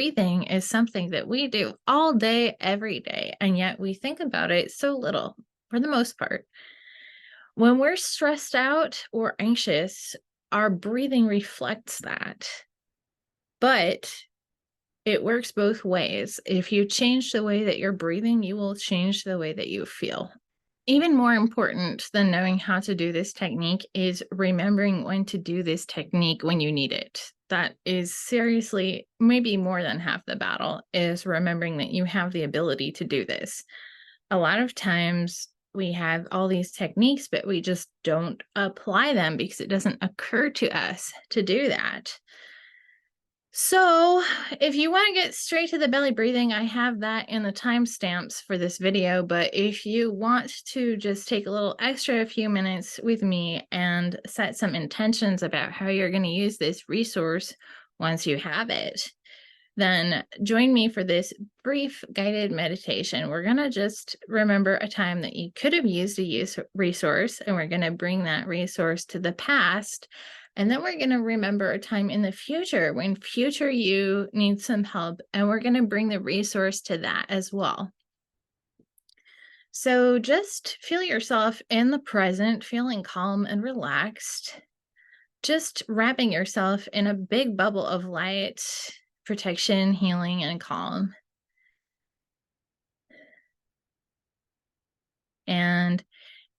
breathing is something that we do all day, every day, and yet we think about it so little for the most part. When we're stressed out or anxious, our breathing reflects that. But it works both ways. If you change the way that you're breathing, you will change the way that you feel. Even more important than knowing how to do this technique is remembering when to do this technique when you need it. That is seriously maybe more than half the battle, is remembering that you have the ability to do this. A lot of times we have all these techniques, but we just don't apply them because it doesn't occur to us to do that. So if you want to get straight to the belly breathing, I have that in the timestamps for this video. But if you want to just take a little extra few minutes with me and set some intentions about how you're going to use this resource once you have it, then join me for this brief guided meditation. We're going to just remember a time that you could have used a resource, and we're going to bring that resource to the past. And then we're going to remember a time in the future when future you needs some help, and we're going to bring the resource to that as well. So just feel yourself in the present, feeling calm and relaxed, just wrapping yourself in a big bubble of light, protection, healing, and calm. And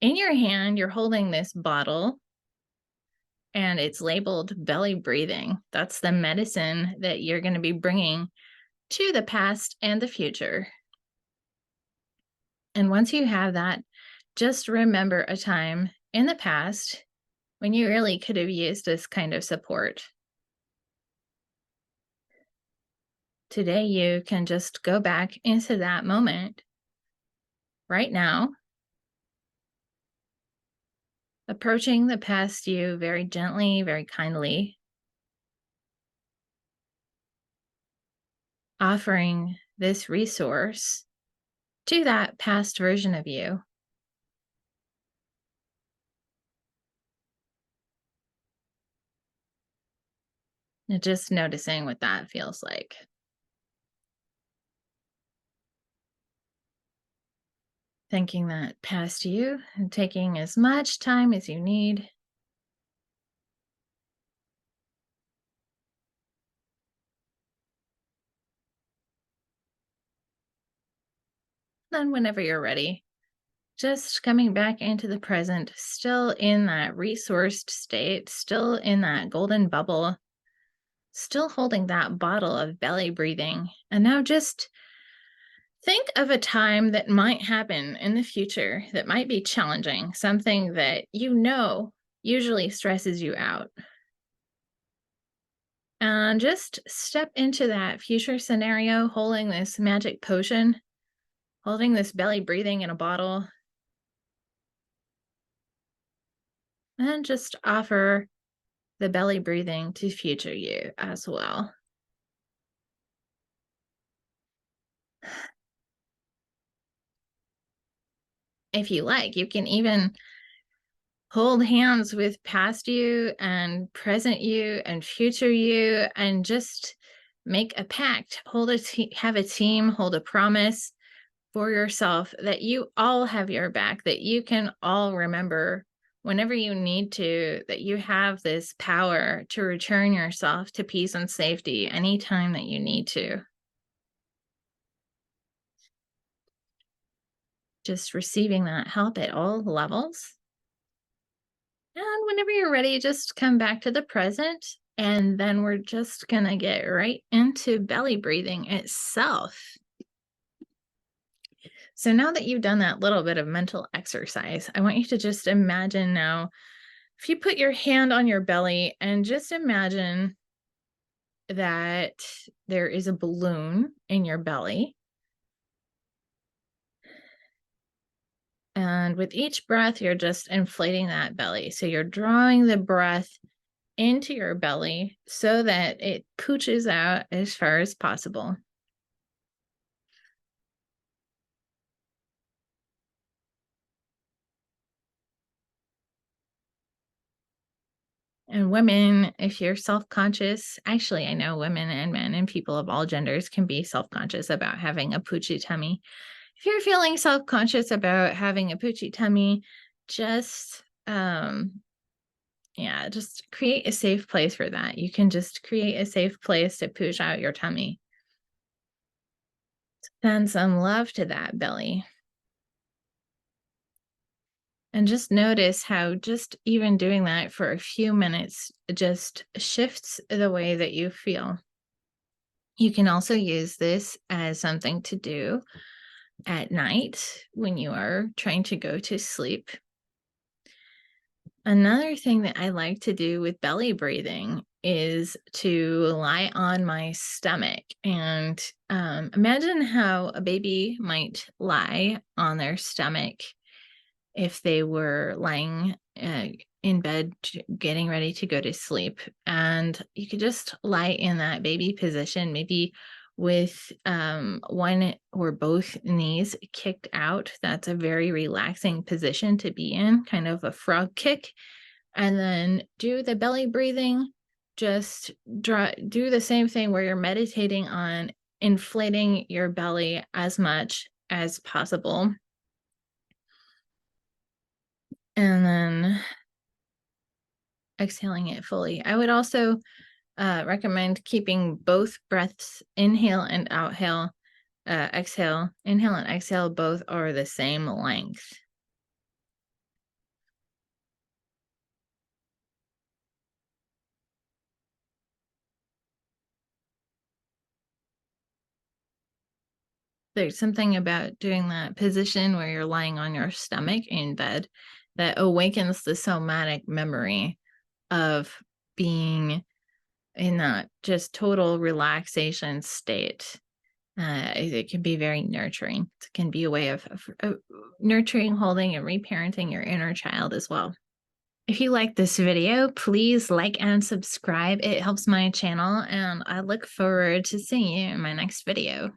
in your hand, you're holding this bottle, and it's labeled belly breathing. That's the medicine that you're going to be bringing to the past and the future. And once you have that, just remember a time in the past when you really could have used this kind of support. Today, you can just go back into that moment right now, approaching the past you very gently, very kindly, offering this resource to that past version of you. And just noticing what that feels like. Thanking that past you and taking as much time as you need. Then whenever you're ready, just coming back into the present, still in that resourced state, still in that golden bubble, still holding that bottle of belly breathing. And now just think of a time that might happen in the future that might be challenging, something that you know usually stresses you out. And just step into that future scenario holding this magic potion, holding this belly breathing in a bottle, and just offer the belly breathing to future you as well. If you like, you can even hold hands with past you and present you and future you and just make a pact, have a team, hold a promise for yourself that you all have your back, that you can all remember whenever you need to, that you have this power to return yourself to peace and safety anytime that you need to. Just receiving that help at all levels. And whenever you're ready, just come back to the present. And then we're just going to get right into belly breathing itself. So now that you've done that little bit of mental exercise, I want you to just imagine now, if you put your hand on your belly and just imagine that there is a balloon in your belly. And with each breath, you're just inflating that belly. So you're drawing the breath into your belly so that it pooches out as far as possible. And women, if you're self-conscious, actually, I know women and men and people of all genders can be self-conscious about having a poochy tummy. If you're feeling self-conscious about having a poochy tummy, just just create a safe place for that. You can just create a safe place to pooch out your tummy. Send some love to that belly. And just notice how just even doing that for a few minutes just shifts the way that you feel. You can also use this as something to do at night when you are trying to go to sleep. Another thing that I like to do with belly breathing is to lie on my stomach and imagine how a baby might lie on their stomach if they were lying in bed getting ready to go to sleep. And you could just lie in that baby position, maybe with one or both knees kicked out. That's a very relaxing position to be in, kind of a frog kick. And then do the belly breathing. Just do the same thing where you're meditating on inflating your belly as much as possible. And then exhaling it fully. I would also recommend keeping both breaths, inhale and exhale. Inhale and exhale both are the same length. There's something about doing that position where you're lying on your stomach in bed that awakens the somatic memory of being in that just total relaxation state. It can be very nurturing. It can be a way of nurturing, holding, and reparenting your inner child as well. If you like this video, please like and subscribe. It helps my channel, and I look forward to seeing you in my next video.